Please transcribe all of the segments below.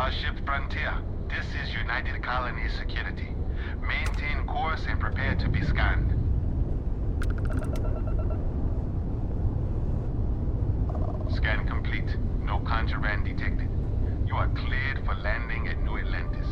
Starship Frontier. This is United Colonies Security. Maintain course and prepare to be scanned. Scan complete. No contraband detected. You are cleared for landing at New Atlantis.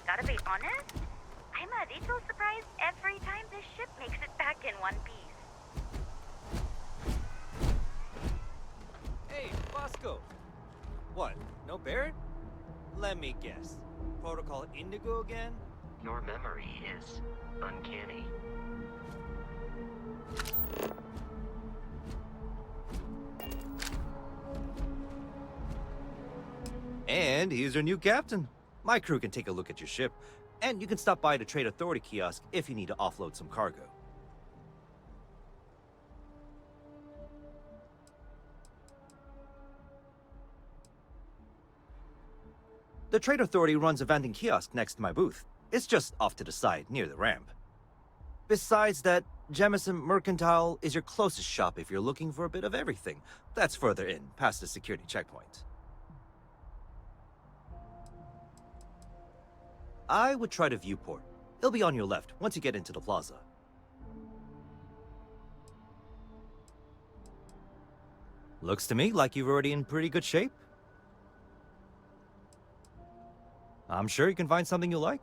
Gotta be honest, I'm a little surprised every time this ship makes it back in one piece. Hey, Bosco! What, no Barrett? Let me guess. Protocol Indigo again? Your memory is uncanny. And he's your new captain. My crew can take a look at your ship, and you can stop by the Trade Authority kiosk if you need to offload some cargo. The Trade Authority runs a vending kiosk next to my booth. It's just off to the side, near the ramp. Besides that, Jemison Mercantile is your closest shop if you're looking for a bit of everything. That's further in, past the security checkpoint. I would try the viewport. It'll be on your left once you get into the plaza. Looks to me like you're already in pretty good shape. I'm sure you can find something you like.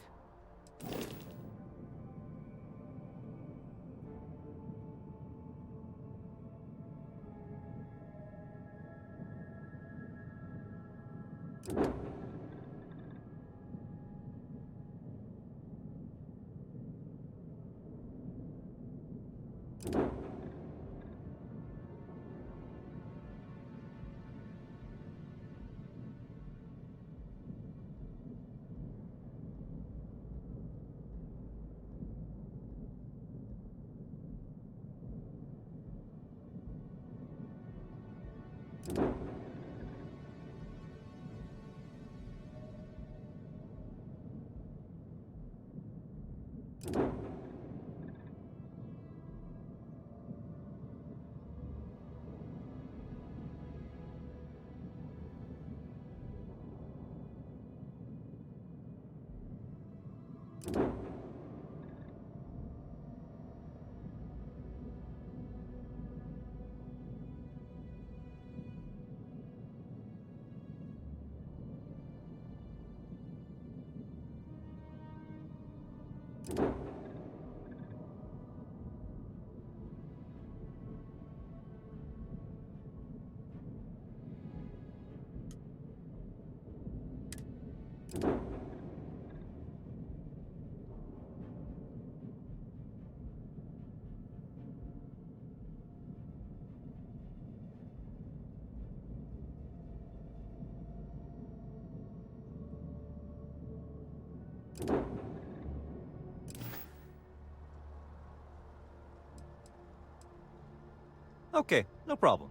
Okay, no problem.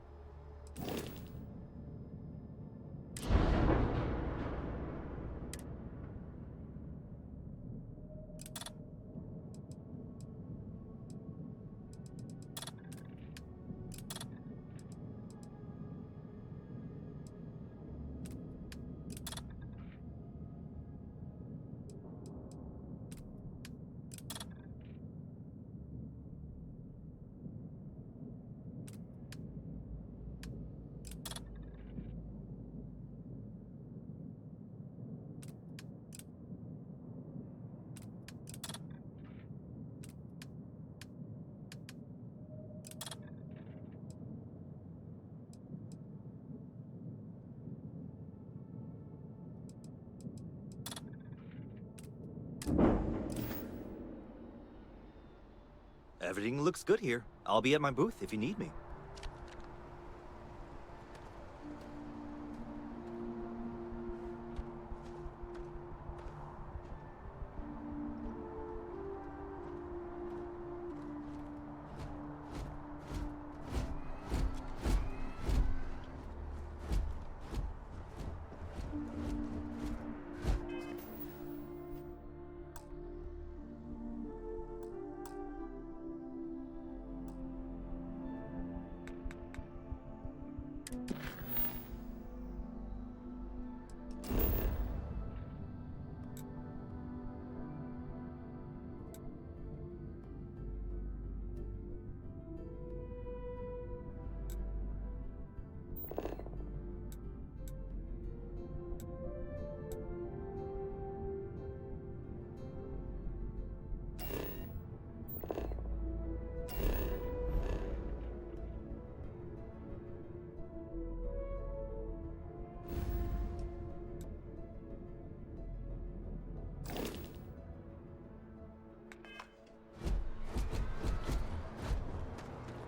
Everything looks good here. I'll be at my booth if you need me.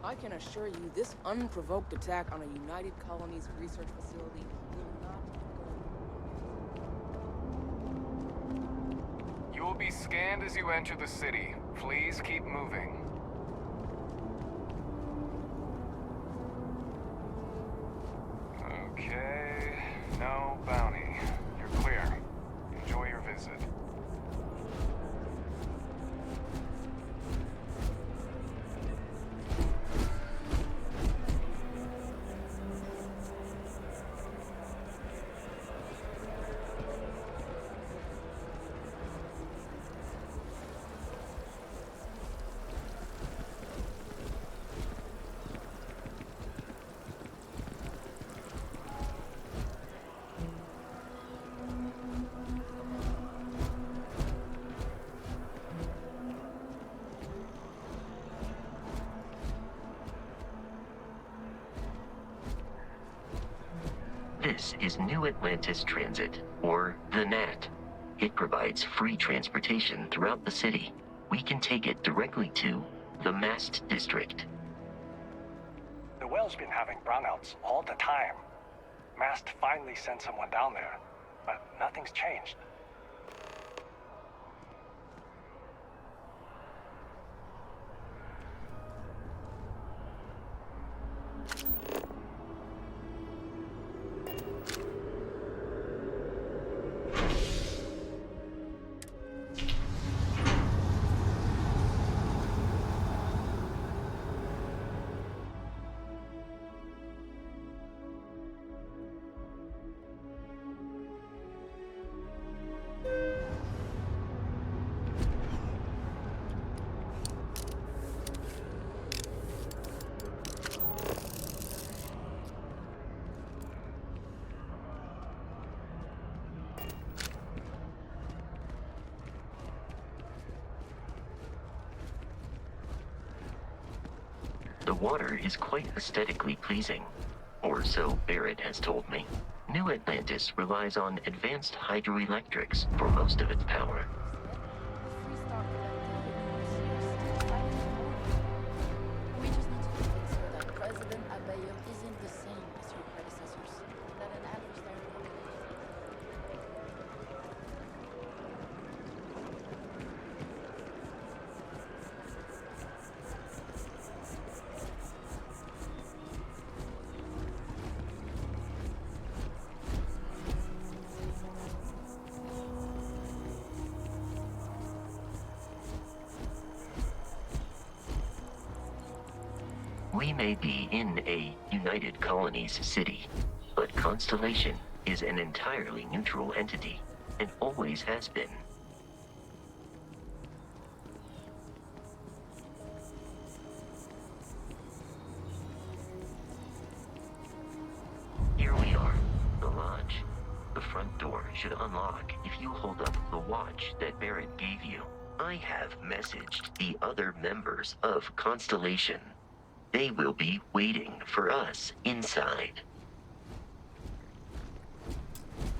I can assure you, this unprovoked attack on a United Colonies research facility will not go. You will be scanned as you enter the city. Please keep moving. Okay, no bounty. You're clear. Enjoy your visit. This is New Atlantis Transit, or the NAT. It provides free transportation throughout the city. We can take it directly to the Mast District. The well's been having brownouts all the time. Mast finally sent someone down there, but nothing's changed. The water is quite aesthetically pleasing, or so Barrett has told me. New Atlantis relies on advanced hydroelectrics for most of its power. We just need to convince her that President Abayo isn't the same as her predecessors, and that an adversary We may be in a United Colonies city, but Constellation is an entirely neutral entity, and always has been. Here we are, the lodge. The front door should unlock if you hold up the watch that Barrett gave you. I have messaged the other members of Constellation. They will be waiting for us inside.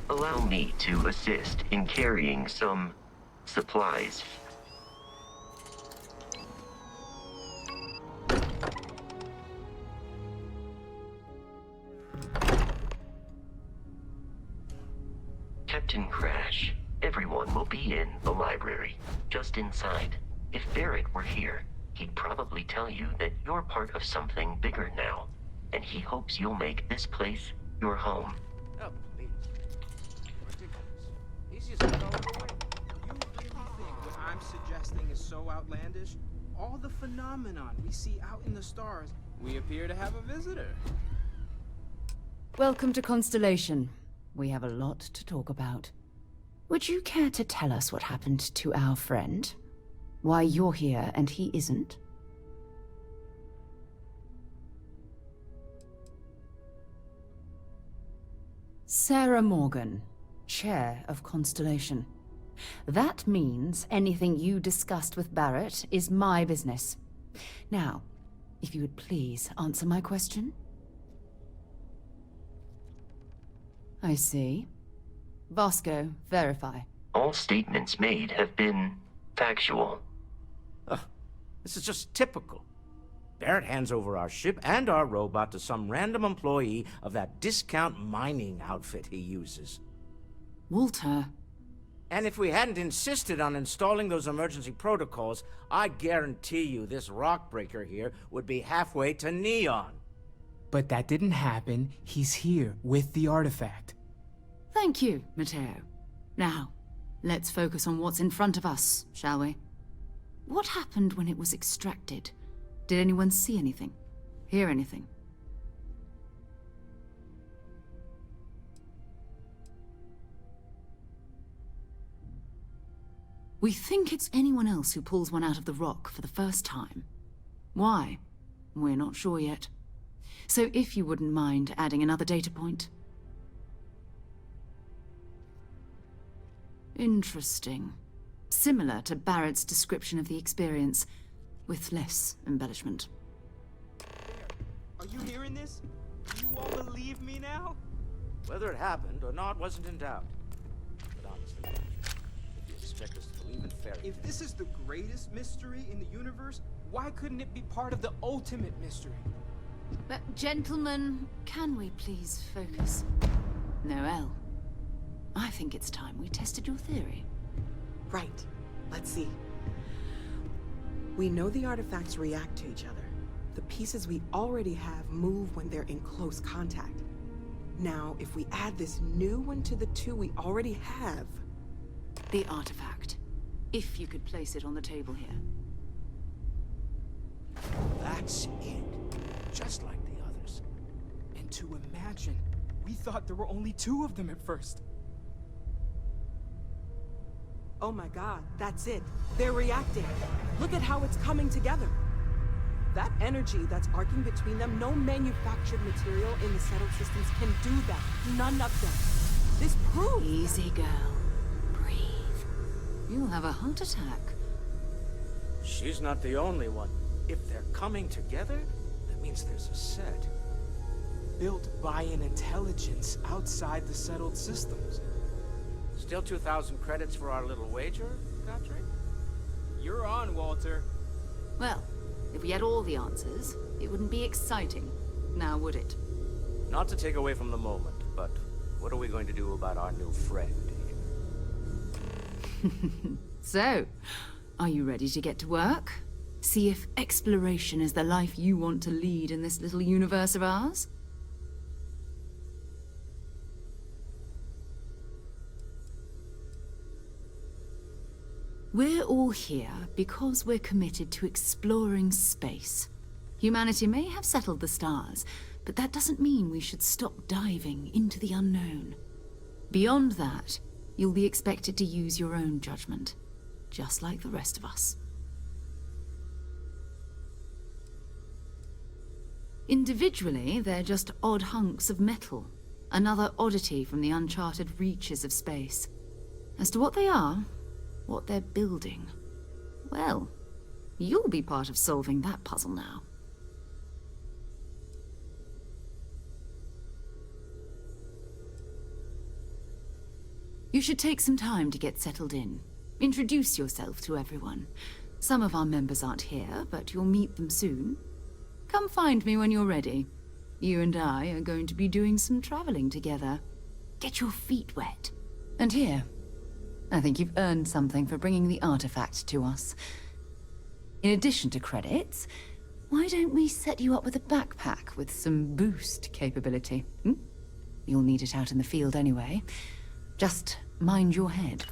Allow me to assist in carrying some supplies. Captain Crash, everyone will be in the library, just inside. If Barrett were here, he'd probably tell you that you're part of something bigger now, and he hopes you'll make this place your home. Oh, please. Ridiculous. He's just going away. You really think what I'm suggesting is so outlandish? All the phenomenon we see out in the stars, we appear to have a visitor. Welcome to Constellation. We have a lot to talk about. Would you care to tell us what happened to our friend? Why you're here and he isn't? Sarah Morgan, Chair of Constellation. That means anything you discussed with Barrett is my business. Now, if you would please answer my question. I see. Vasco, verify. All statements made have been factual. This is just typical. Barrett hands over our ship and our robot to some random employee of that discount mining outfit he uses. Walter. And if we hadn't insisted on installing those emergency protocols, I guarantee you this rock breaker here would be halfway to Neon. But that didn't happen. He's here with the artifact. Thank you, Matteo. Now, let's focus on what's in front of us, shall we? What happened when it was extracted? Did anyone see anything? Hear anything? We think it's anyone else who pulls one out of the rock for the first time. Why? We're not sure yet. So if you wouldn't mind adding another data point. Interesting. Similar to Barrett's description of the experience, with less embellishment. Are you hearing this? Do you all believe me now? Whether it happened or not wasn't in doubt. But honestly, if you expect us to believe in fairy If this is the greatest mystery in the universe, why couldn't it be part of the ultimate mystery? But gentlemen, can we please focus? Noel, I think it's time we tested your theory. Right. Let's see. We know the artifacts react to each other. The pieces we already have move when they're in close contact. Now, if we add this new one to the two we already have... The artifact. If you could place it on the table here. That's it. Just like the others. And to imagine, we thought there were only 2 of them at first. Oh my god, that's it. They're reacting. Look at how it's coming together. That energy that's arcing between them, no manufactured material in the settled systems can do that. None of them. This proves... Easy, girl. Breathe. You'll have a heart attack. She's not the only one. If they're coming together, that means there's a set. Built by an intelligence outside the settled systems. Still 2,000 credits for our little wager, Godfrey? You're on, Walter. Well, if we had all the answers, it wouldn't be exciting. Now, would it? Not to take away from the moment, but what are we going to do about our new friend here? So, are you ready to get to work? See if exploration is the life you want to lead in this little universe of ours? We're all here because we're committed to exploring space. Humanity may have settled the stars, but that doesn't mean we should stop diving into the unknown. Beyond that, you'll be expected to use your own judgment, just like the rest of us. Individually, they're just odd hunks of metal, another oddity from the uncharted reaches of space. As to what they are, what they're building, well, you'll be part of solving that puzzle now. You should take some time to get settled in. Introduce yourself to everyone. Some of our members aren't here, but you'll meet them soon. Come find me when you're ready. You and I are going to be doing some traveling together. Get your feet wet. And here, I think you've earned something for bringing the artifact to us. In addition to credits, why don't we set you up with a backpack with some boost capability? You'll need it out in the field anyway. Just mind your head.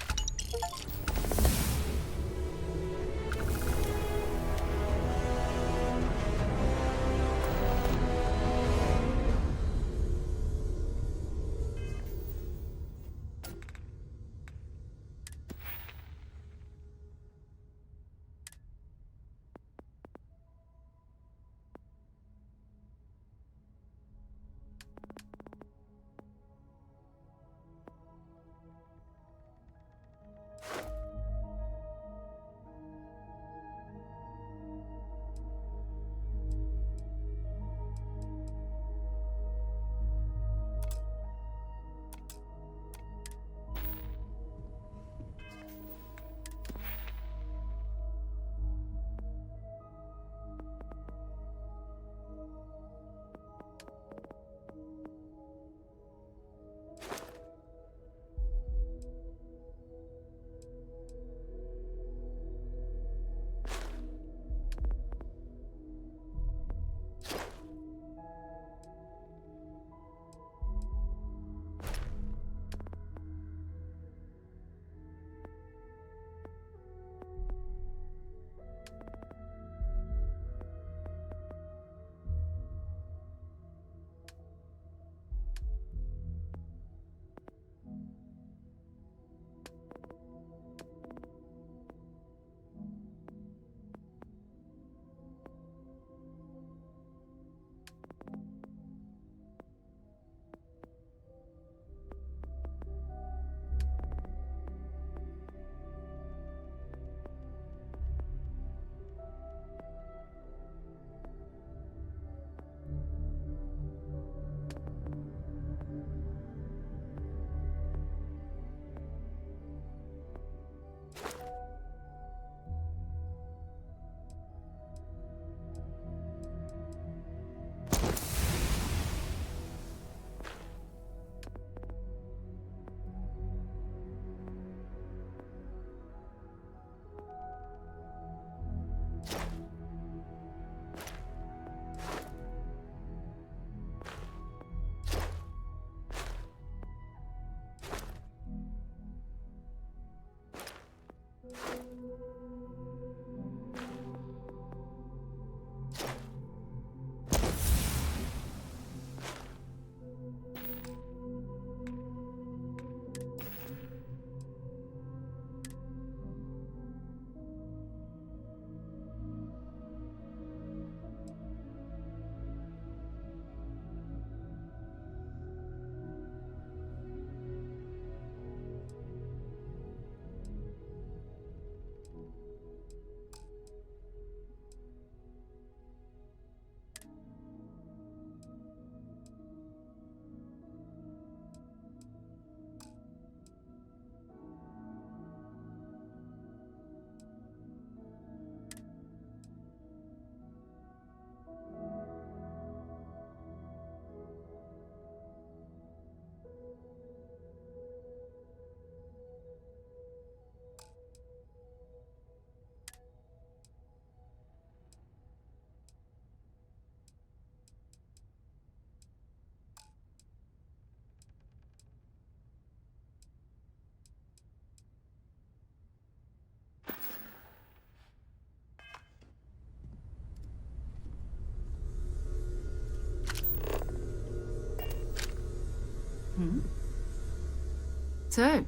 So,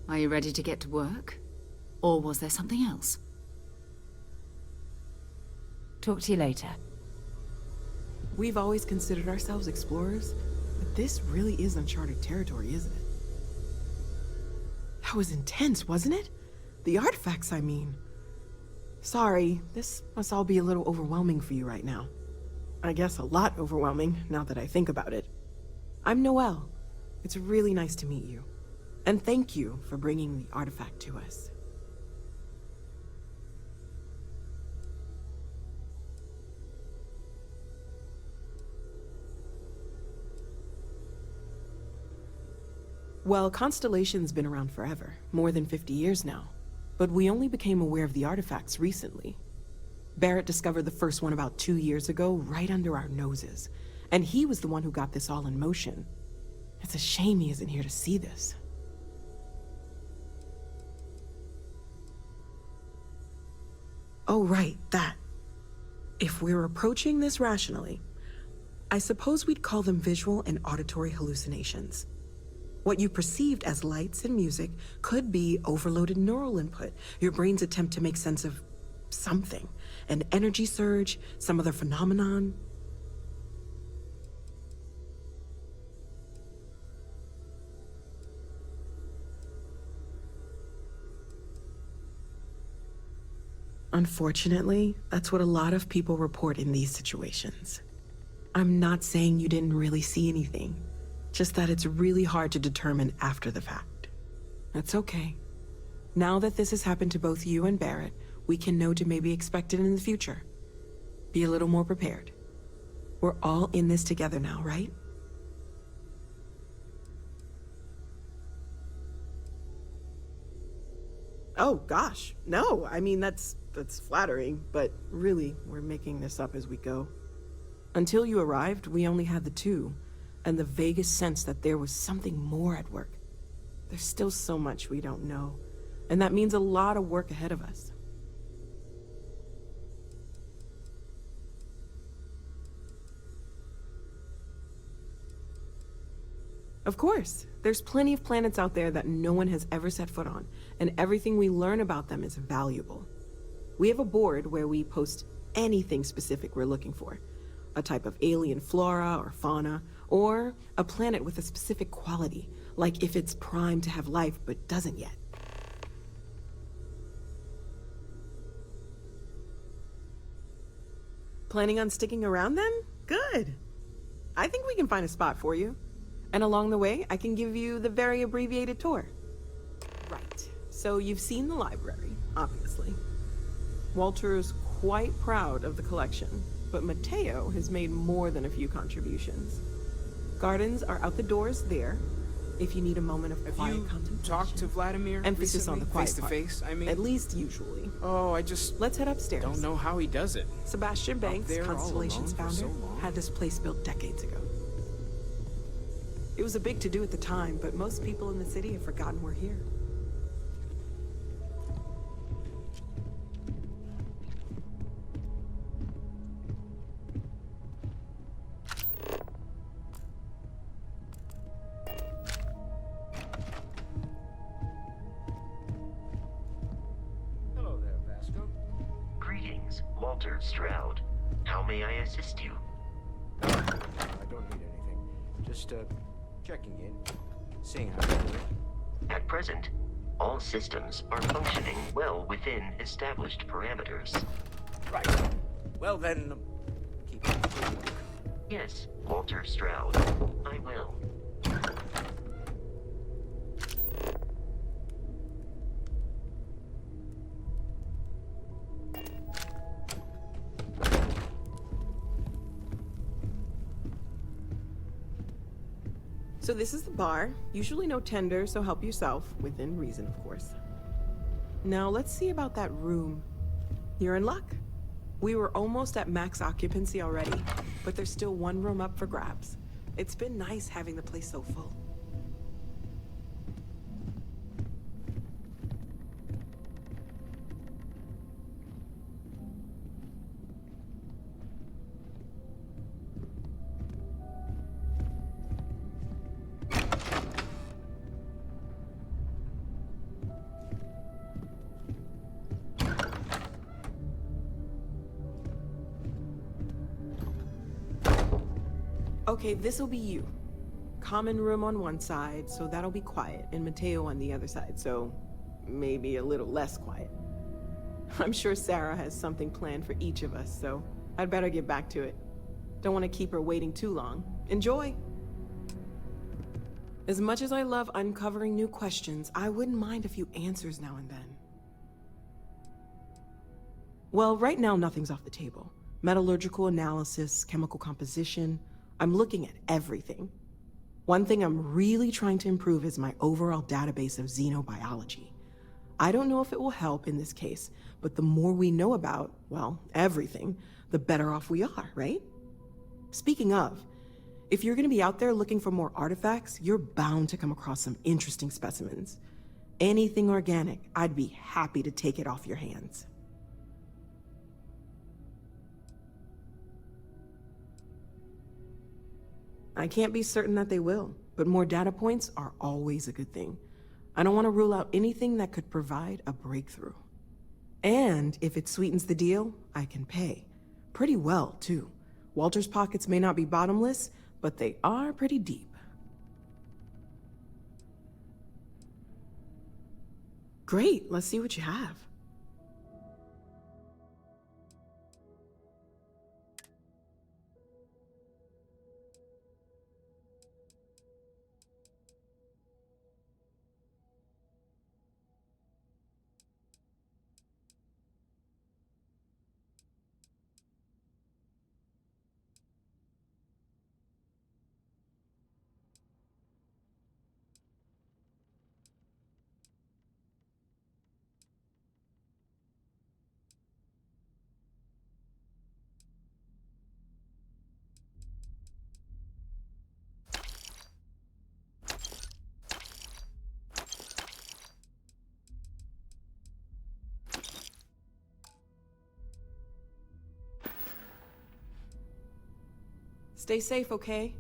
are you ready to get to work? Or was there something else? Talk to you later. We've always considered ourselves explorers, but this really is uncharted territory, isn't it? That was intense, wasn't it? The artifacts, I mean. Sorry, this must all be a little overwhelming for you right now. I guess a lot overwhelming, now that I think about it. I'm Noelle. It's really nice to meet you. And thank you for bringing the artifact to us. Well, Constellation's been around forever, more than 50 years now. But we only became aware of the artifacts recently. Barrett discovered the first one about 2 years ago, right under our noses. And he was the one who got this all in motion. It's a shame he isn't here to see this. Oh, right, that. If we're approaching this rationally, I suppose we'd call them visual and auditory hallucinations. What you perceived as lights and music could be overloaded neural input, your brain's attempt to make sense of something. An energy surge, some other phenomenon. Unfortunately, that's what a lot of people report in these situations. I'm not saying you didn't really see anything, just that it's really hard to determine after the fact. That's okay. Now that this has happened to both you and Barrett, we can know to maybe expect it in the future. Be a little more prepared. We're all in this together now, right? Oh gosh, no, I mean that's flattering, but really, we're making this up as we go. Until you arrived, we only had the two, and the vaguest sense that there was something more at work. There's still so much we don't know, and that means a lot of work ahead of us. Of course, there's plenty of planets out there that no one has ever set foot on, and everything we learn about them is valuable. We have a board where we post anything specific we're looking for. A type of alien flora or fauna, or a planet with a specific quality, like if it's primed to have life but doesn't yet. Planning on sticking around then? Good. I think we can find a spot for you. And along the way, I can give you the very abbreviated tour. Right. So you've seen the library, obviously. Walter's quite proud of the collection, but Mateo has made more than a few contributions. Gardens are out the doors there, if you need a moment of quiet contemplation. Talked to Vladimir Emphasis recently? on the quiet face to part. face, I mean. At least usually. Oh, I just Let's head upstairs. don't know how he does it. Sebastian Banks, there all Constellation's alone for founder, so long. had this place built decades ago. It was a big to-do at the time, but most people in the city have forgotten we're here. Hello there, Vasco. Greetings, Walter Stroud. How may I assist you? I don't need anything. Just, checking in. Seeing how you're doing. At present, all systems are functioning well within established parameters. Right. Well then, keep it. Yes, Walter Stroud. I will. So this is the bar. Usually no tender, so help yourself, within reason, of course. Now let's see about that room. You're in luck. We were almost at max occupancy already, but there's still one room up for grabs. It's been nice having the place so full. Okay, this'll be you. Common room on one side, so that'll be quiet, and Mateo on the other side, so maybe a little less quiet. I'm sure Sarah has something planned for each of us, so I'd better get back to it. Don't want to keep her waiting too long. Enjoy! As much as I love uncovering new questions, I wouldn't mind a few answers now and then. Well, right now nothing's off the table. Metallurgical analysis, chemical composition, I'm looking at everything. One thing I'm really trying to improve is my overall database of xenobiology. I don't know if it will help in this case, but the more we know about, well, everything, the better off we are, right? Speaking of, if you're gonna be out there looking for more artifacts, you're bound to come across some interesting specimens. Anything organic, I'd be happy to take it off your hands. I can't be certain that they will, but more data points are always a good thing. I don't want to rule out anything that could provide a breakthrough. And if it sweetens the deal, I can pay. Pretty well, too. Walter's pockets may not be bottomless, but they are pretty deep. Great, let's see what you have. Stay safe, okay?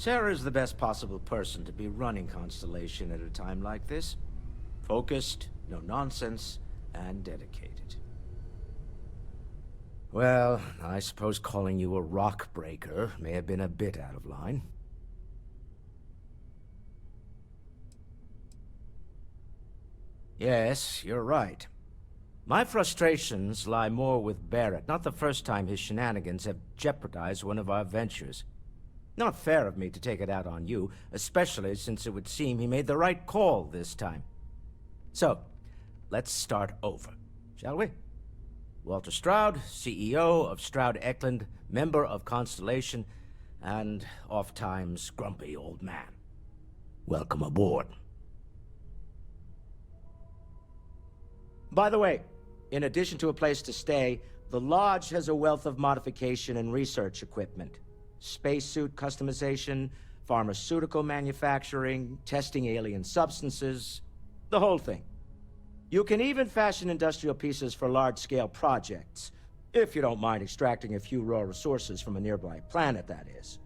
Sarah's the best possible person to be running Constellation at a time like this. Focused, no nonsense, and dedicated. Well, I suppose calling you a rock breaker may have been a bit out of line. Yes, you're right. My frustrations lie more with Barrett. Not the first time his shenanigans have jeopardized one of our ventures. Not fair of me to take it out on you, especially since it would seem he made the right call this time. So, let's start over, shall we? Walter Stroud, CEO of Stroud Eklund, member of Constellation, and oft-times grumpy old man. Welcome aboard. By the way, in addition to a place to stay, the Lodge has a wealth of modification and research equipment. Spacesuit customization, pharmaceutical manufacturing, testing alien substances, the whole thing. You can even fashion industrial pieces for large-scale projects, if you don't mind extracting a few raw resources from a nearby planet, that is.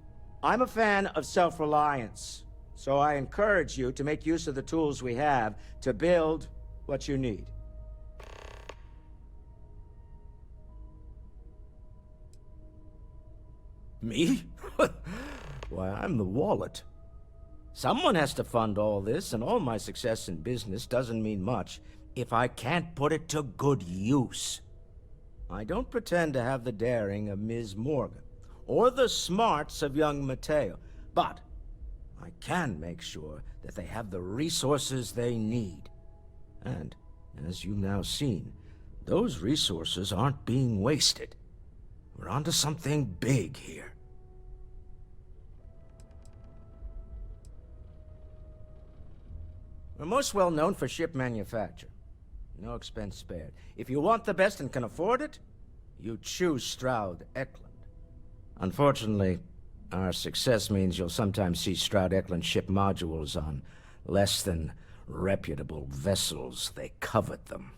I'm a fan of self-reliance, so I encourage you to make use of the tools we have to build what you need. Me? Why, I'm the wallet. Someone has to fund all this, and all my success in business doesn't mean much if I can't put it to good use. I don't pretend to have the daring of Ms. Morgan, or the smarts of young Mateo, but I can make sure that they have the resources they need. And, as you've now seen, those resources aren't being wasted. We're onto something big here. We're most well known for ship manufacture. No expense spared. If you want the best and can afford it, you choose Stroud Eklund. Unfortunately, our success means you'll sometimes see Stroud Eklund ship modules on less than reputable vessels. They covet them.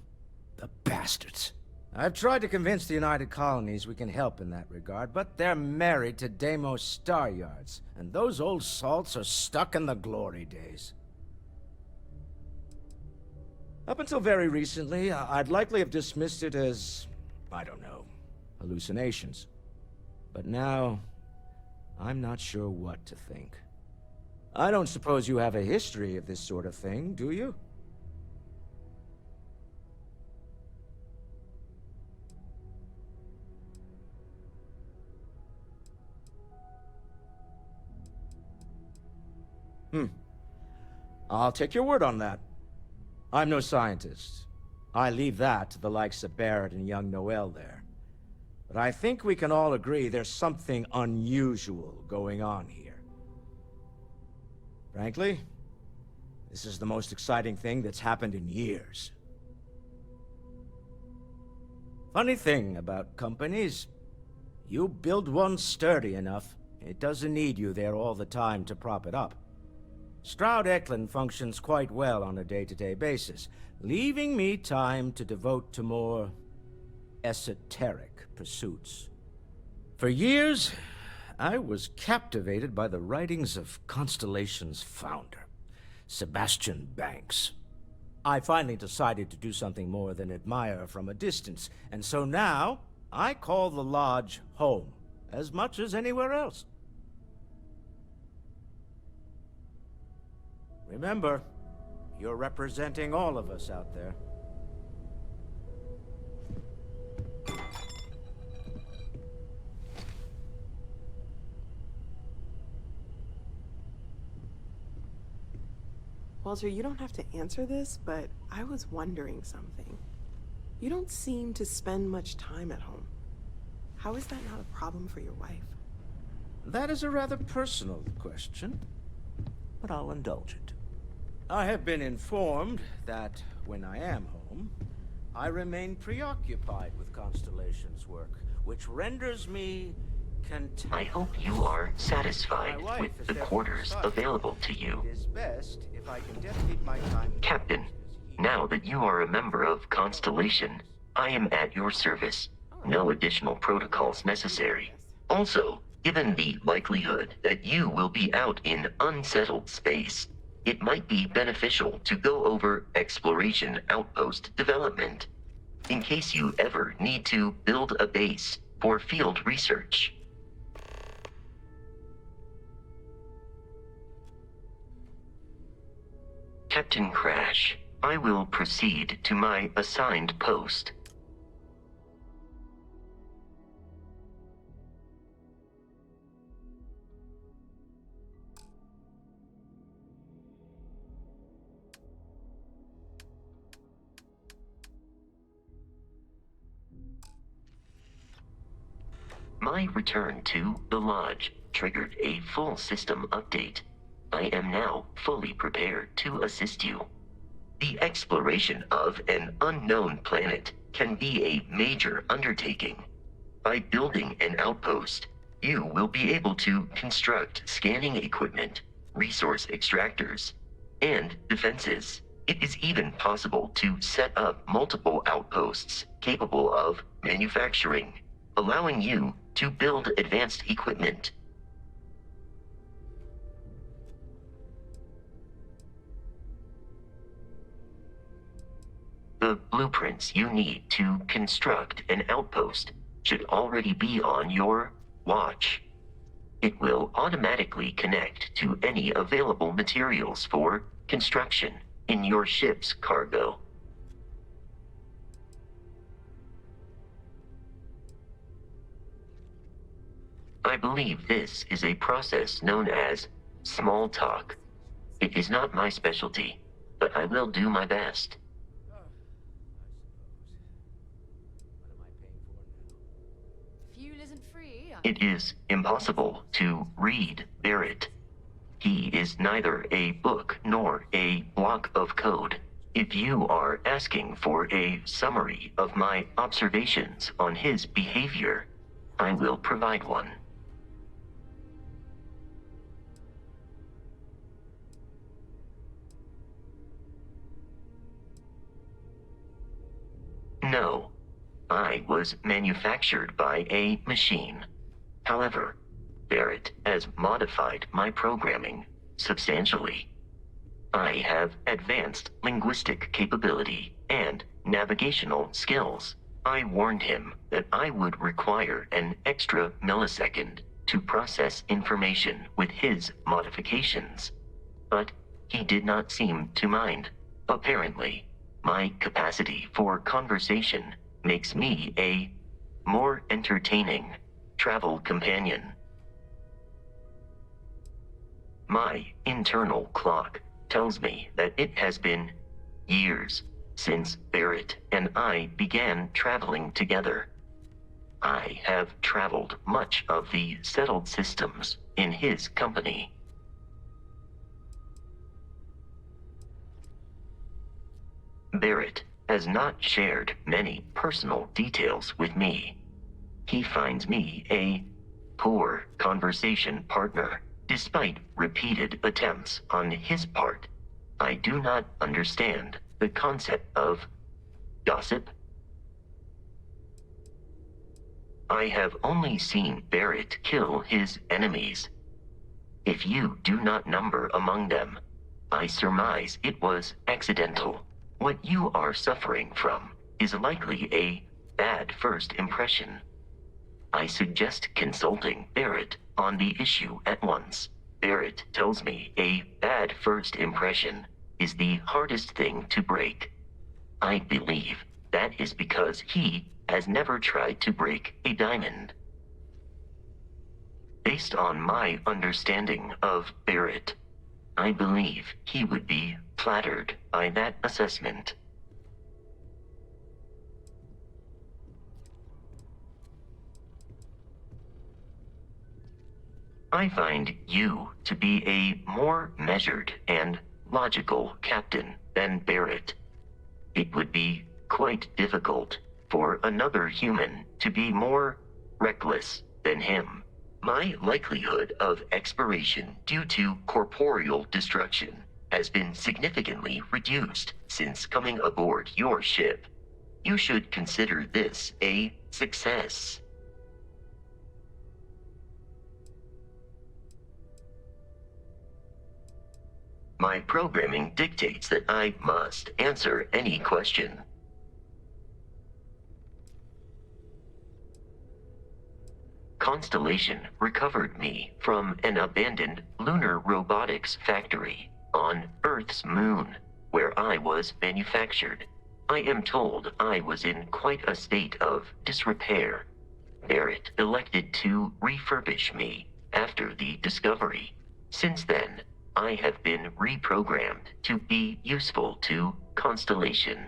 The bastards. I've tried to convince the United Colonies we can help in that regard, but they're married to Deimos Star Yards, and those old salts are stuck in the glory days. Up until very recently, I'd likely have dismissed it as, I don't know, hallucinations. But now, I'm not sure what to think. I don't suppose you have a history of this sort of thing, do you? I'll take your word on that. I'm no scientist. I leave that to the likes of Barrett and young Noel there. But I think we can all agree there's something unusual going on here. Frankly, this is the most exciting thing that's happened in years. Funny thing about companies, you build one sturdy enough, it doesn't need you there all the time to prop it up. Stroud Eklund functions quite well on a day-to-day basis, leaving me time to devote to more esoteric pursuits. For years, I was captivated by the writings of Constellation's founder, Sebastian Banks. I finally decided to do something more than admire from a distance, and so now I call the Lodge home, as much as anywhere else. Remember, you're representing all of us out there. Walter, you don't have to answer this, but I was wondering something. You don't seem to spend much time at home. How is that not a problem for your wife? That is a rather personal question, but I'll indulge it. I have been informed that when I am home, I remain preoccupied with Constellation's work, which renders me content. I hope you are satisfied with the quarters available to you. It is best if I can dedicate my time... Captain, now that you are a member of Constellation, I am at your service. No additional protocols necessary. Also, Given the likelihood that you will be out in unsettled space, it might be beneficial to go over exploration outpost development, in case you ever need to build a base for field research. Captain Crash, I will proceed to my assigned post. My return to the Lodge triggered a full system update. I am now fully prepared to assist you. The exploration of an unknown planet can be a major undertaking. By building an outpost, you will be able to construct scanning equipment, resource extractors, and defenses. It is even possible to set up multiple outposts capable of manufacturing, allowing you to build advanced equipment. The blueprints you need to construct an outpost should already be on your watch. It will automatically connect to any available materials for construction in your ship's cargo. I believe this is a process known as small talk. It is not my specialty, but I will do my best. Fuel isn't free. It is impossible to read Barrett. He is neither a book nor a block of code. If you are asking for a summary of my observations on his behavior, I will provide one. No, I was manufactured by a machine. However, Barrett has modified my programming substantially. I have advanced linguistic capability and navigational skills. I warned him that I would require an extra millisecond to process information with his modifications, but he did not seem to mind. Apparently, my capacity for conversation makes me a more entertaining travel companion. My internal clock tells me that it has been years since Barrett and I began traveling together. I have traveled much of the settled systems in his company. Barrett has not shared many personal details with me. He finds me a poor conversation partner, despite repeated attempts on his part. I do not understand the concept of gossip. I have only seen Barrett kill his enemies. If you do not number among them, I surmise it was accidental. What you are suffering from is likely a bad first impression. I suggest consulting Barrett on the issue at once. Barrett tells me a bad first impression is the hardest thing to break. I believe that is because he has never tried to break a diamond. Based on my understanding of Barrett, I believe he would be flattered by that assessment. I find you to be a more measured and logical captain than Barrett. It would be quite difficult for another human to be more reckless than him. My likelihood of expiration due to corporeal destruction has been significantly reduced since coming aboard your ship. You should consider this a success. My programming dictates that I must answer any question. Constellation recovered me from an abandoned lunar robotics factory on Earth's moon, where I was manufactured. I am told I was in quite a state of disrepair. Barrett elected to refurbish me after the discovery. Since then, I have been reprogrammed to be useful to Constellation.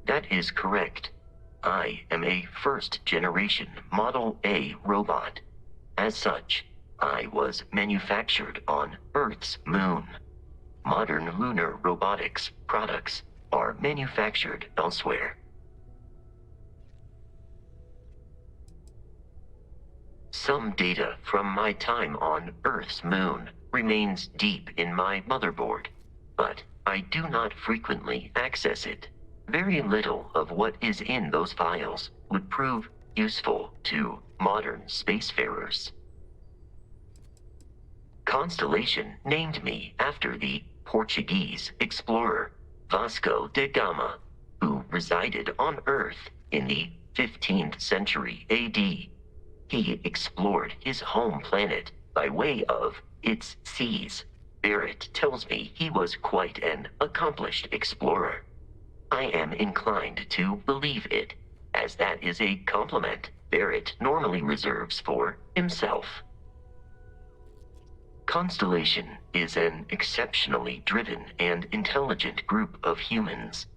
That is correct. I am a first-generation Model A robot. As such, I was manufactured on Earth's moon. Modern lunar robotics products are manufactured elsewhere. Some data from my time on Earth's moon remains deep in my motherboard, but I do not frequently access it. Very little of what is in those files would prove useful to modern spacefarers. Constellation named me after the Portuguese explorer Vasco da Gama, who resided on Earth in the 15th century AD. He explored his home planet by way of its seas. Barrett tells me he was quite an accomplished explorer. I am inclined to believe it, as that is a compliment Barrett normally reserves for himself. Constellation is an exceptionally driven and intelligent group of humans.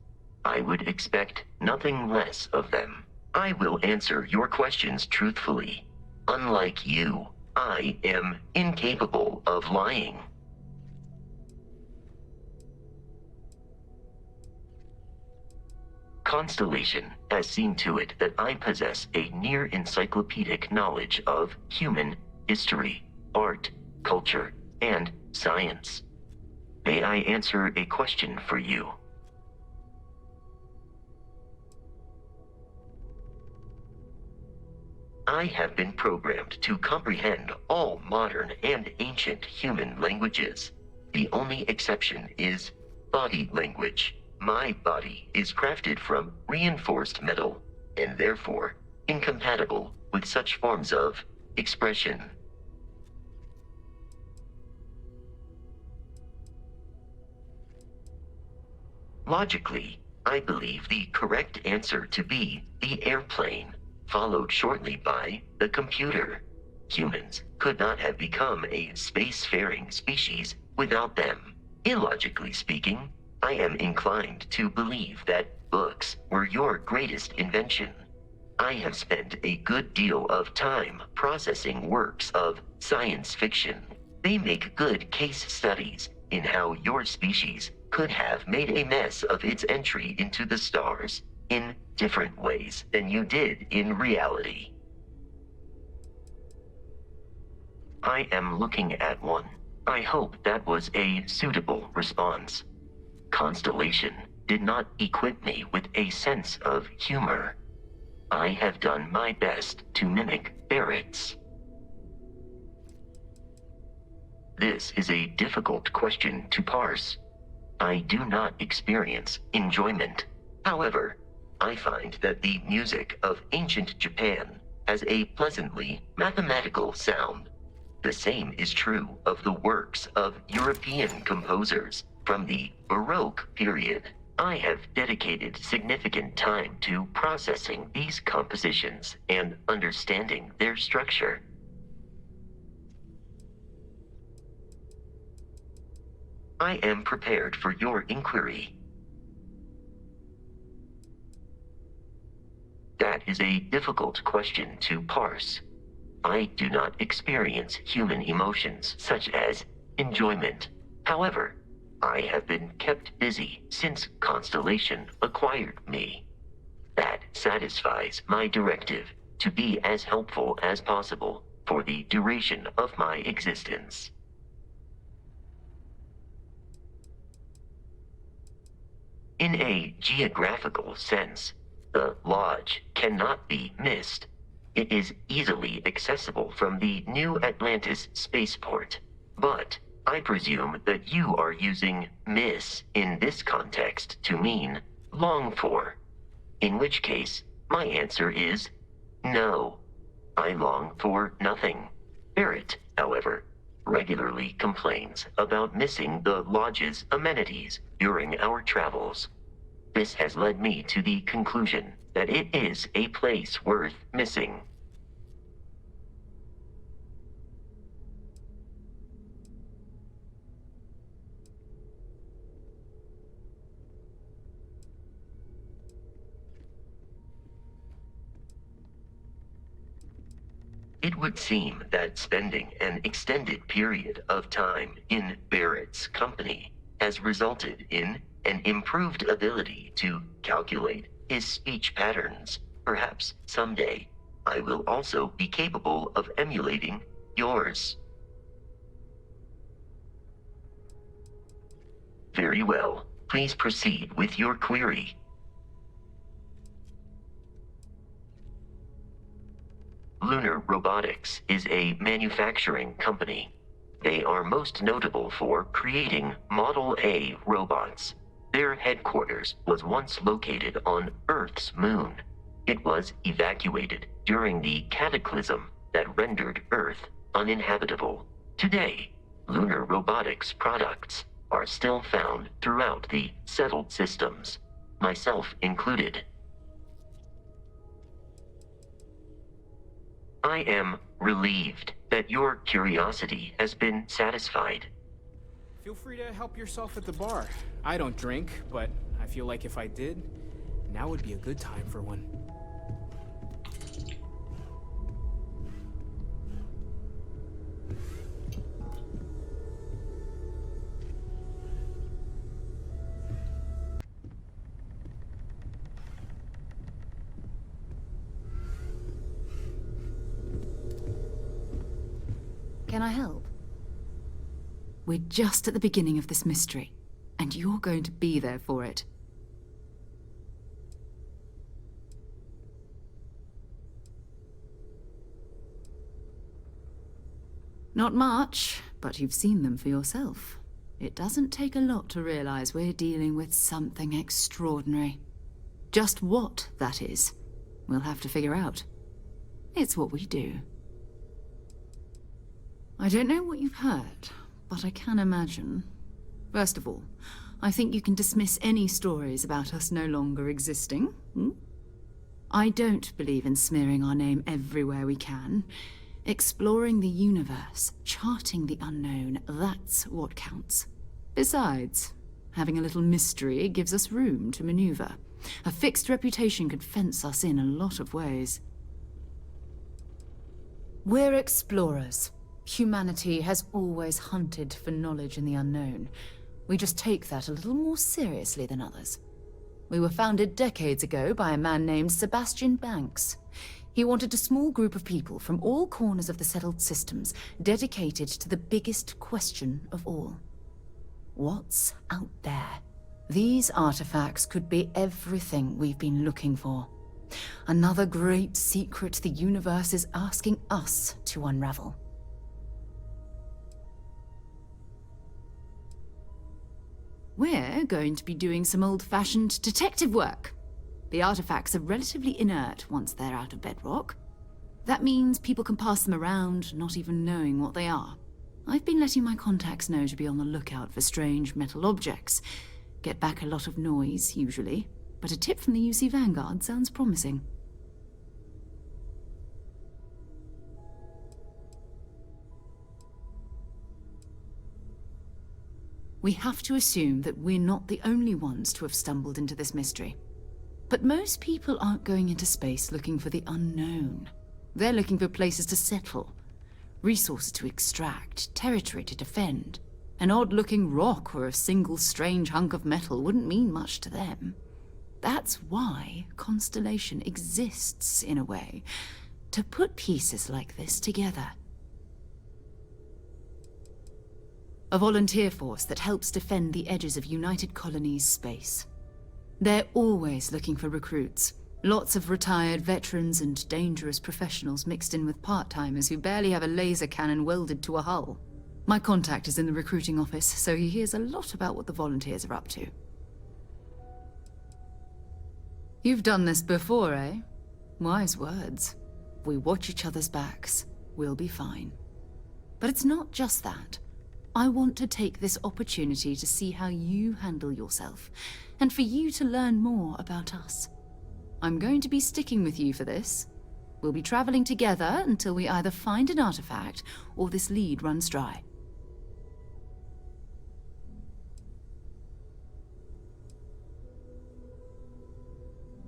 I would expect nothing less of them. I will answer your questions truthfully. Unlike you, I am incapable of lying. Constellation has seen to it that I possess a near encyclopedic knowledge of human history, art, culture, and science. May I answer a question for you? I have been programmed to comprehend all modern and ancient human languages. The only exception is body language. My body is crafted from reinforced metal, and therefore incompatible with such forms of expression. Logically, I believe the correct answer to be the airplane, followed shortly by the computer. Humans could not have become a spacefaring species without them. Illogically speaking, I am inclined to believe that books were your greatest invention. I have spent a good deal of time processing works of science fiction. They make good case studies in how your species could have made a mess of its entry into the stars in different ways than you did in reality. I am looking at one. I hope that was a suitable response. Constellation did not equip me with a sense of humor. I have done my best to mimic Barrett's. This is a difficult question to parse. I do not experience enjoyment. However, I find that the music of ancient Japan has a pleasantly mathematical sound. The same is true of the works of European composers from the Baroque period. I have dedicated significant time to processing these compositions and understanding their structure. I am prepared for your inquiry. That is a difficult question to parse. I do not experience human emotions such as enjoyment. However, I have been kept busy since Constellation acquired me. That satisfies my directive to be as helpful as possible for the duration of my existence. In a geographical sense, the Lodge cannot be missed. It is easily accessible from the New Atlantis spaceport. But I presume that you are using miss in this context to mean long for. In which case, my answer is no. I long for nothing. Barrett, however, regularly complains about missing the lodge's amenities during our travels. This has led me to the conclusion that it is a place worth missing. It would seem that spending an extended period of time in Barrett's company has resulted in an improved ability to calculate his speech patterns. Perhaps someday I will also be capable of emulating yours. Very well. Please proceed with your query. Lunar Robotics is a manufacturing company. They are most notable for creating Model A robots. Their headquarters was once located on Earth's moon. It was evacuated during the cataclysm that rendered Earth uninhabitable. Today, Lunar Robotics products are still found throughout the settled systems, myself included. I am relieved that your curiosity has been satisfied. Feel free to help yourself at the bar. I don't drink, but I feel like if I did, now would be a good time for one. Can I help? We're just at the beginning of this mystery, and you're going to be there for it. Not much, but you've seen them for yourself. It doesn't take a lot to realize we're dealing with something extraordinary. Just what that is, we'll have to figure out. It's what we do. I don't know what you've heard, but I can imagine. First of all, I think you can dismiss any stories about us no longer existing. I don't believe in smearing our name everywhere we can. Exploring the universe, charting the unknown, that's what counts. Besides, having a little mystery gives us room to maneuver. A fixed reputation could fence us in a lot of ways. We're explorers. Humanity has always hunted for knowledge in the unknown. We just take that a little more seriously than others. We were founded decades ago by a man named Sebastian Banks. He wanted a small group of people from all corners of the settled systems dedicated to the biggest question of all. What's out there? These artifacts could be everything we've been looking for. Another great secret the universe is asking us to unravel. We're going to be doing some old-fashioned detective work. The artifacts are relatively inert once they're out of bedrock. That means people can pass them around, not even knowing what they are. I've been letting my contacts know to be on the lookout for strange metal objects. Get back a lot of noise, usually, but a tip from the UC Vanguard sounds promising. We have to assume that we're not the only ones to have stumbled into this mystery. But most people aren't going into space looking for the unknown. They're looking for places to settle, resources to extract, territory to defend. An odd-looking rock or a single strange hunk of metal wouldn't mean much to them. That's why Constellation exists, in a way, to put pieces like this together. A volunteer force that helps defend the edges of United Colonies space. They're always looking for recruits, Lots of retired veterans and dangerous professionals mixed in with part-timers who barely have a laser cannon welded to a hull. My contact is in the recruiting office, so he hears a lot about what the volunteers are up to. You've done this before, eh? Wise words. We watch each other's backs. We'll be fine. But it's not just that. I want to take this opportunity to see how you handle yourself, and for you to learn more about us. I'm going to be sticking with you for this. We'll be traveling together until we either find an artifact or this lead runs dry.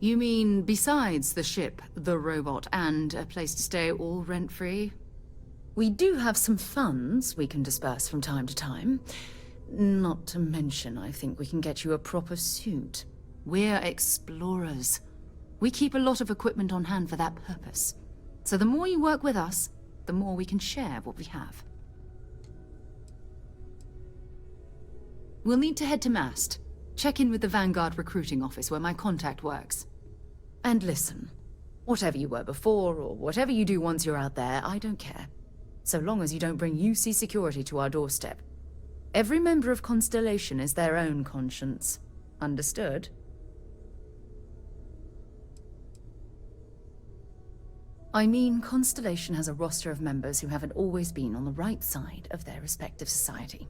You mean besides the ship, the robot, and a place to stay all rent-free? We do have some funds we can disperse from time to time. Not to mention, I think we can get you a proper suit. We're explorers. We keep a lot of equipment on hand for that purpose. So the more you work with us, the more we can share what we have. We'll need to head to Mast. Check in with the Vanguard recruiting office where my contact works. And listen, whatever you were before, or whatever you do once you're out there, I don't care. So long as you don't bring UC security to our doorstep. Every member of Constellation is their own conscience. Understood? I mean, Constellation has a roster of members who haven't always been on the right side of their respective society.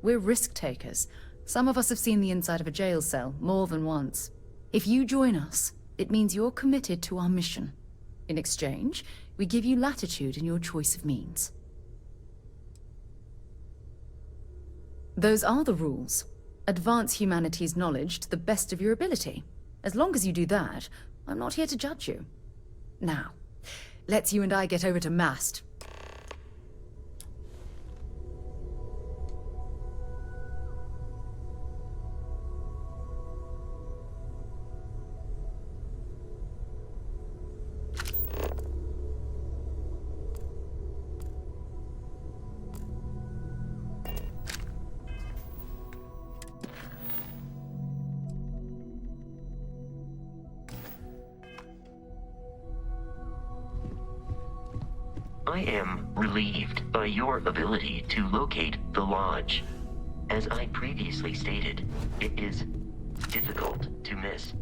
We're risk-takers. Some of us have seen the inside of a jail cell more than once. If you join us, it means you're committed to our mission. In exchange, we give you latitude in your choice of means. Those are the rules. Advance humanity's knowledge to the best of your ability. As long as you do that, I'm not here to judge you. Now, let's you and I get over to Mast. I am relieved by your ability to locate the lodge. As I previously stated, it is difficult to miss.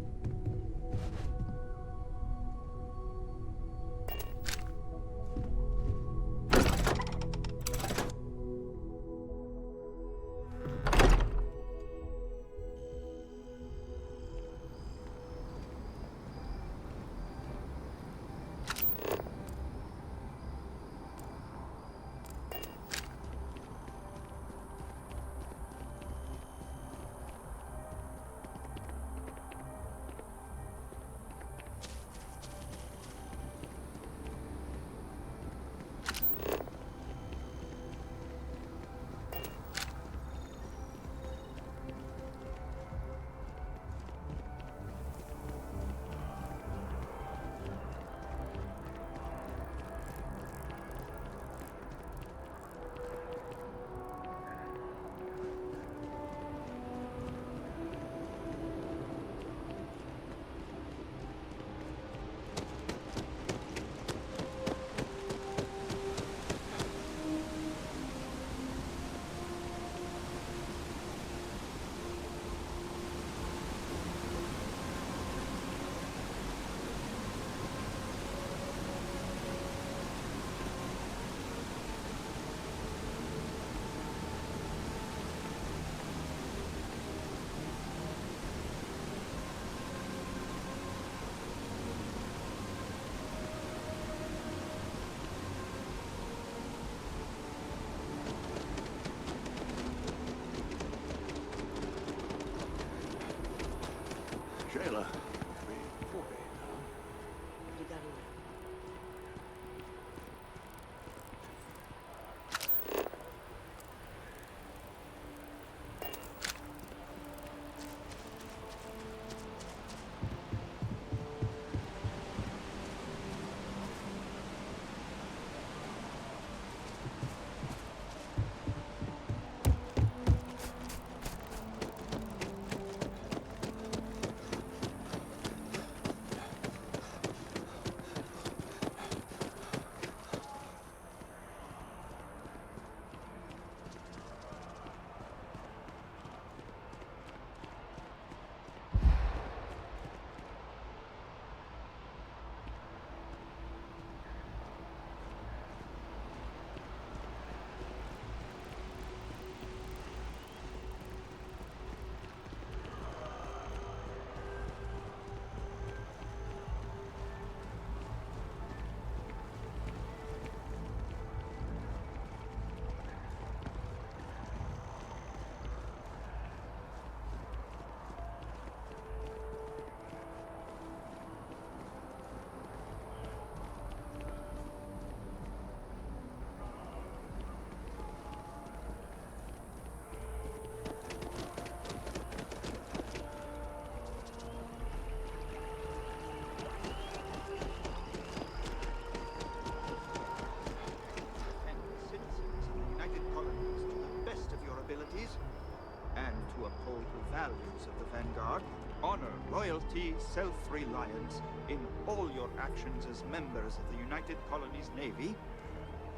and to uphold the values of the Vanguard, honor, loyalty, self-reliance in all your actions as members of the United Colonies Navy.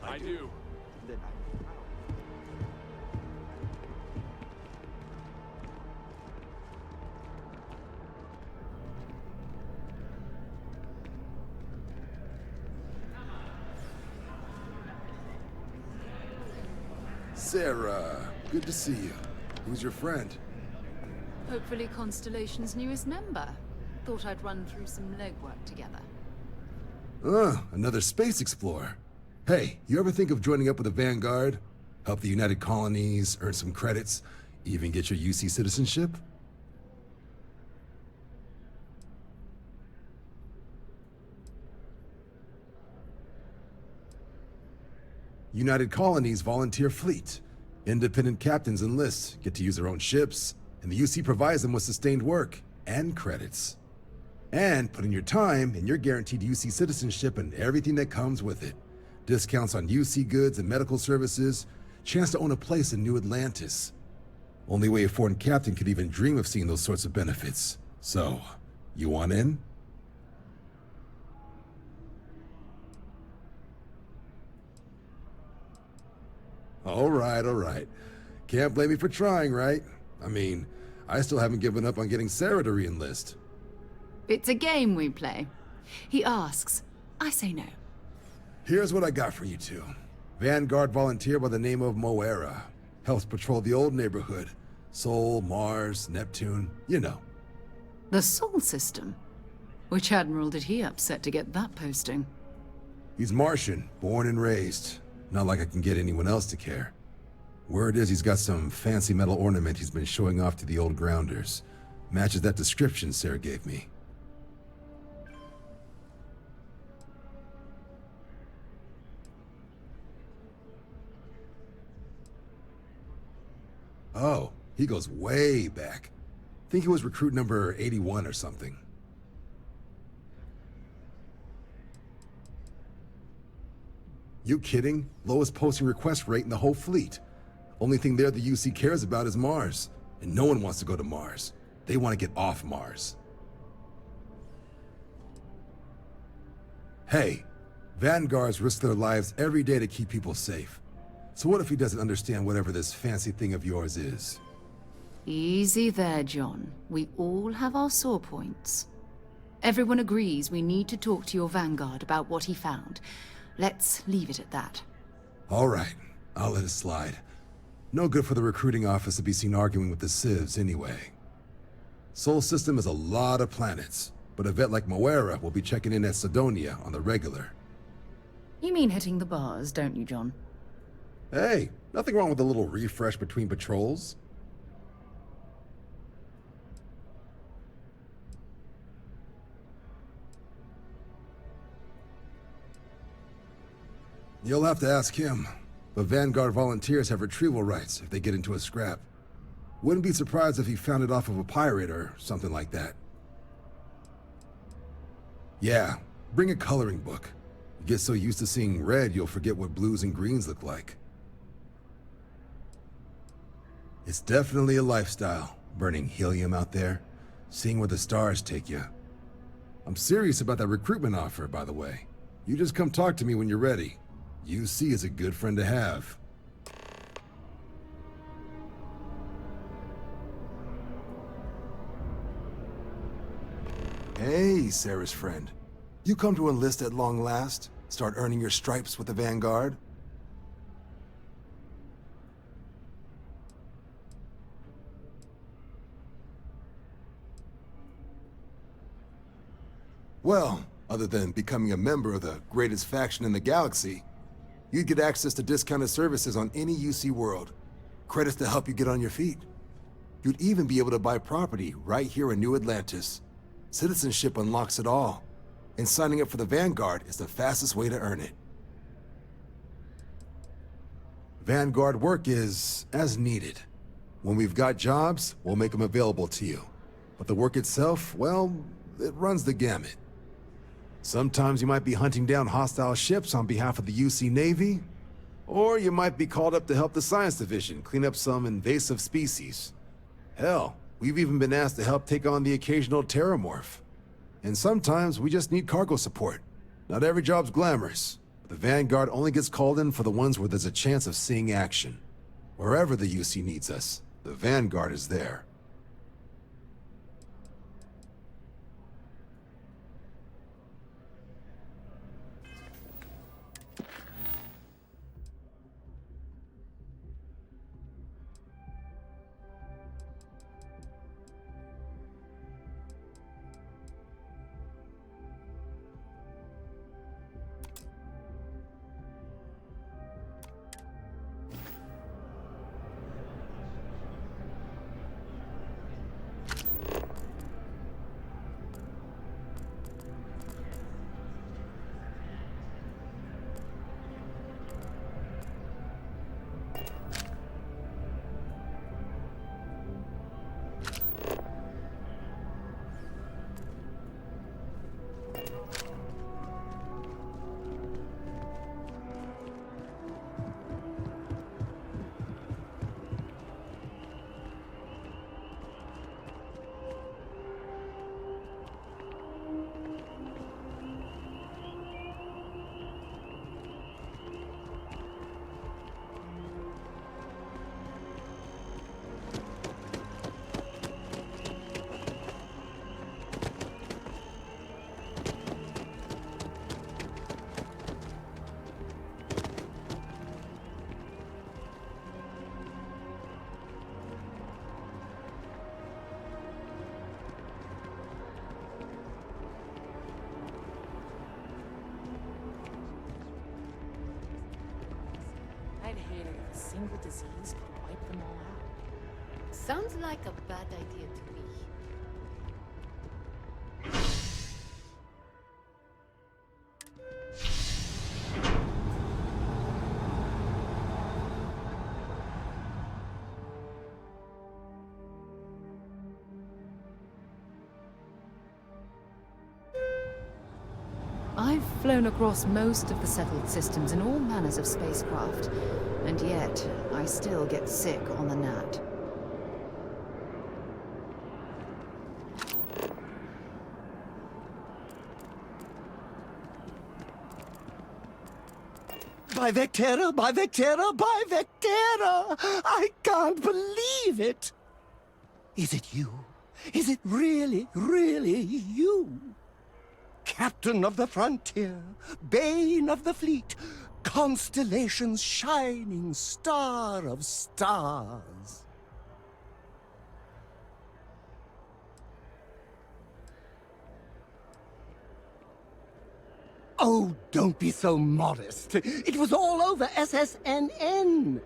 I do. Then I'm proud. Sarah, good to see you. Who's your friend? Hopefully Constellation's newest member. Thought I'd run through some legwork together. Another space explorer. Hey, you ever think of joining up with the Vanguard? Help the United Colonies, earn some credits, even get your UC citizenship? United Colonies volunteer fleet. Independent captains enlist, get to use their own ships, and the UC provides them with sustained work and credits. And put in your time, and you're guaranteed UC citizenship and everything that comes with it. Discounts on UC goods and medical services, chance to own a place in New Atlantis. Only way a foreign captain could even dream of seeing those sorts of benefits. So, you want in? All right. Can't blame me for trying, right? I mean, I still haven't given up on getting Sarah to re-enlist. It's a game we play. He asks, I say no. Here's what I got for you two. Vanguard volunteer by the name of Moera. Helps patrol the old neighborhood. Sol, Mars, Neptune, you know. The Sol system? Which admiral did he upset to get that posting? He's Martian, born and raised. Not like I can get anyone else to care. Word is he's got some fancy metal ornament he's been showing off to the old grounders. Matches that description Sarah gave me. Oh, he goes way back. Think he was recruit number 81 or something. You kidding? Lowest posting request rate in the whole fleet. Only thing there the UC cares about is Mars. And no one wants to go to Mars. They want to get off Mars. Hey, Vanguards risk their lives every day to keep people safe. So what if he doesn't understand whatever this fancy thing of yours is? Easy there, John. We all have our sore points. Everyone agrees we need to talk to your Vanguard about what he found. Let's leave it at that. All right, I'll let it slide. No good for the recruiting office to be seen arguing with the civs anyway. Sol system is a lot of planets, but a vet like Moera will be checking in at Sidonia on the regular. You mean hitting the bars, don't you, John? Hey, nothing wrong with a little refresh between patrols. You'll have to ask him, but Vanguard volunteers have retrieval rights if they get into a scrap. Wouldn't be surprised if he found it off of a pirate or something like that. Yeah, bring a coloring book. You get so used to seeing red, you'll forget what blues and greens look like. It's definitely a lifestyle, burning helium out there, seeing where the stars take you. I'm serious about that recruitment offer, by the way. You just come talk to me when you're ready. UC is a good friend to have. Hey, Sarah's friend. You come to enlist at long last? Start earning your stripes with the Vanguard? Well, other than becoming a member of the greatest faction in the galaxy, you'd get access to discounted services on any UC world. Credits to help you get on your feet. You'd even be able to buy property right here in New Atlantis. Citizenship unlocks it all. And signing up for the Vanguard is the fastest way to earn it. Vanguard work is as needed. When we've got jobs, we'll make them available to you. But the work itself, well, it runs the gamut. Sometimes you might be hunting down hostile ships on behalf of the UC Navy, Or you might be called up to help the science division clean up some invasive species. Hell, we've even been asked to help take on the occasional terramorph. And sometimes we just need cargo support. Not every job's glamorous. The Vanguard only gets called in for the ones where there's a chance of seeing action. Wherever the UC needs us, the Vanguard is there. I'd hate it if a single disease could wipe them all out. Sounds like a bad idea to me. I've flown across most of the settled systems in all manners of spacecraft, and yet I still get sick on the gnat. By Vectera, by Vectera, by Vectera! I can't believe it! Is it you? Is it really, really you? Captain of the frontier, bane of the fleet, Constellation's shining star of stars. Oh, don't be so modest. It was all over SSNN.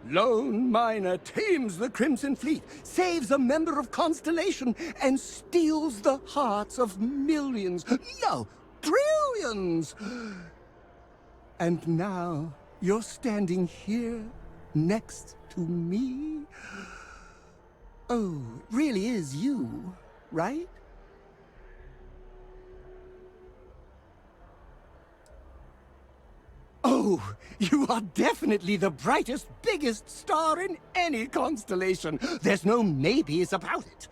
Lone miner tames the Crimson Fleet, saves a member of Constellation, and steals the hearts of millions, no, trillions. And now you're standing here next to me. Oh, it really is you, right? Oh, you are definitely the brightest, biggest star in any constellation. There's no maybes about it.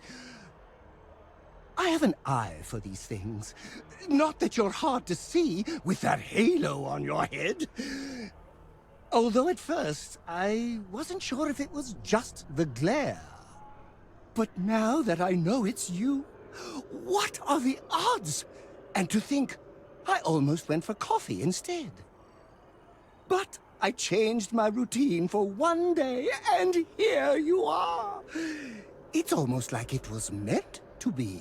I have an eye for these things. Not that you're hard to see with that halo on your head. Although at first, I wasn't sure if it was just the glare. But now that I know it's you, what are the odds? And to think, I almost went for coffee instead. But I changed my routine for one day, and here you are. It's almost like it was meant to be.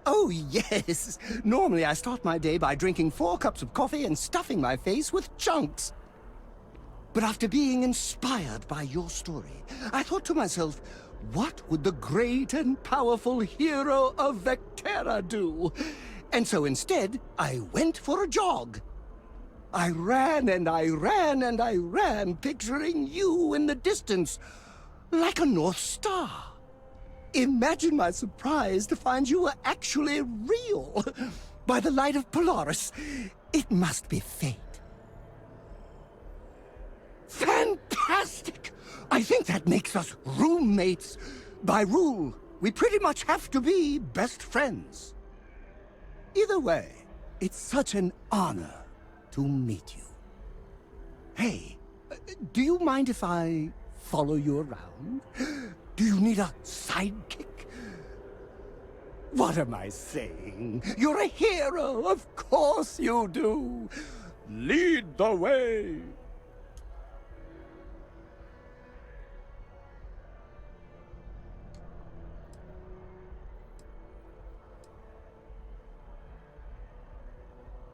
Oh, yes. Normally I start my day by drinking 4 cups of coffee and stuffing my face with chunks. But after being inspired by your story, I thought to myself, what would the great and powerful hero of Vectera do? And so instead, I went for a jog. I ran and I ran and I ran, picturing you in the distance, like a North Star. Imagine my surprise to find you were actually real. By the light of Polaris, it must be fate. Fantastic! I think that makes us roommates. By rule, we pretty much have to be best friends. Either way, it's such an honor to meet you. Hey, do you mind if I follow you around? Do you need a sidekick? What am I saying? You're a hero, of course you do. Lead the way.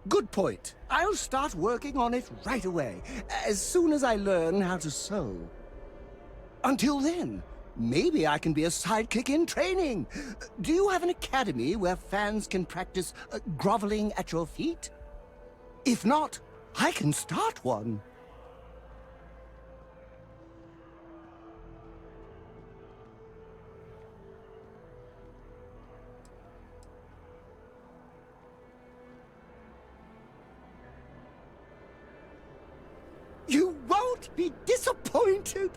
Good point. I'll start working on it right away, as soon as I learn how to sew. Until then, maybe I can be a sidekick in training. Do you have an academy where fans can practice groveling at your feet? If not, I can start one. You won't be disappointed.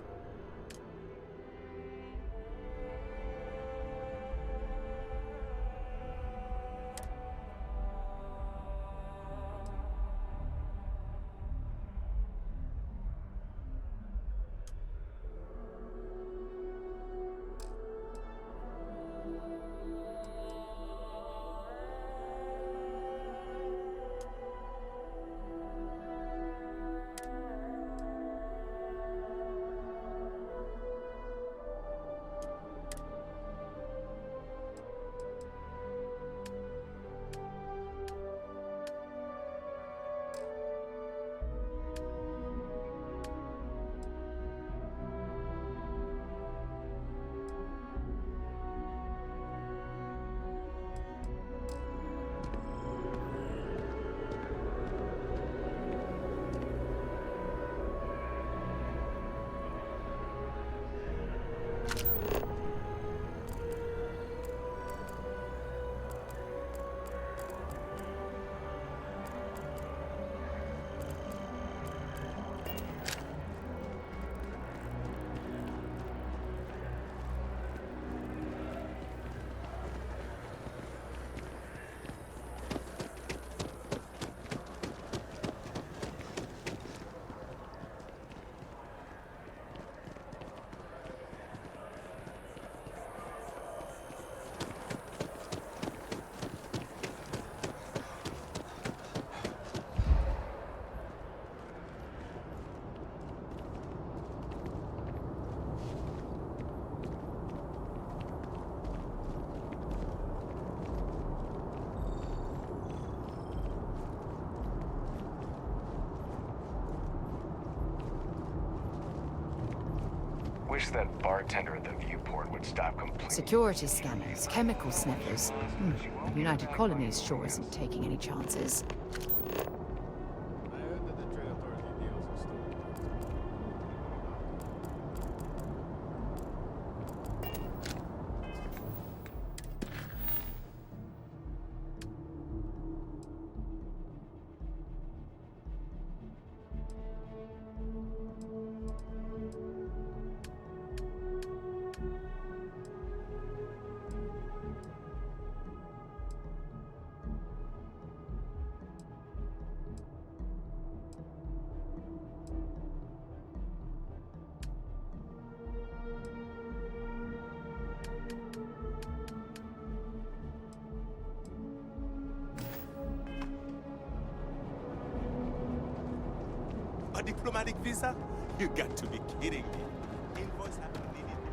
Wish that bartender at the viewport would stop complaining. Security scanners, chemical sniffers. The United Colonies sure isn't taking any chances. A diplomatic visa? You got to be kidding me. Invoice happened immediately.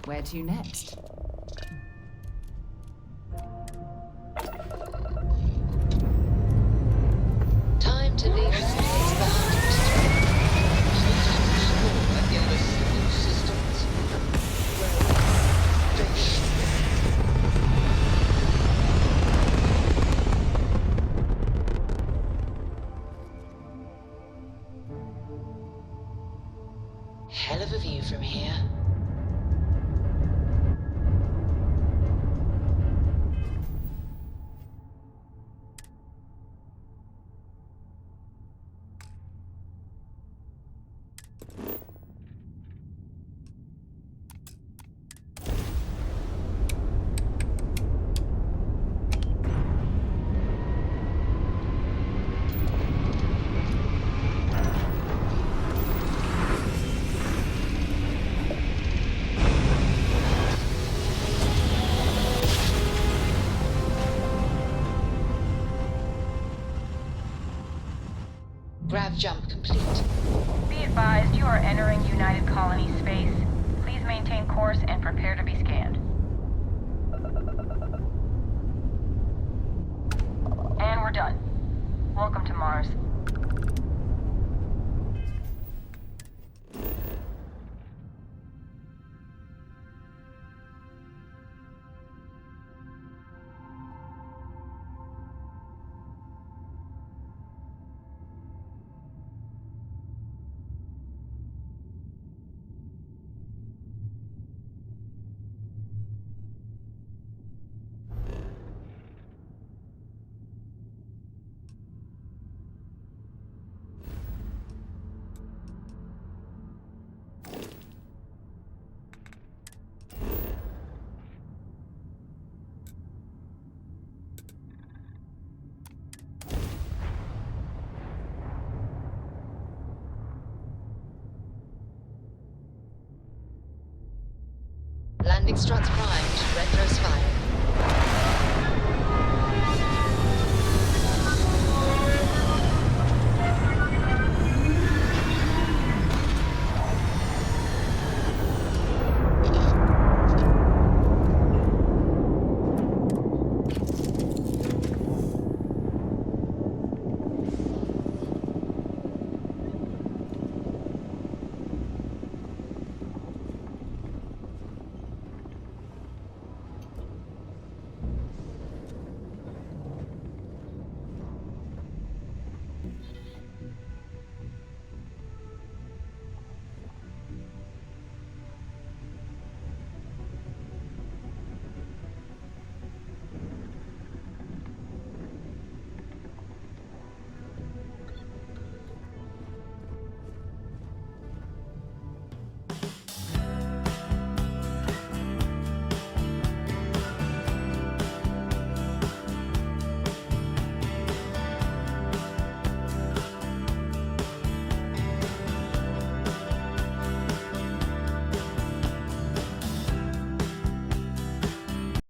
Where to next? Hell of a view from here. Grav jump complete. Be advised, you are entering United Colony space. Please maintain course and prepare to be scanned. And we're done. Welcome to Mars. Landing struts primed. Retros fired.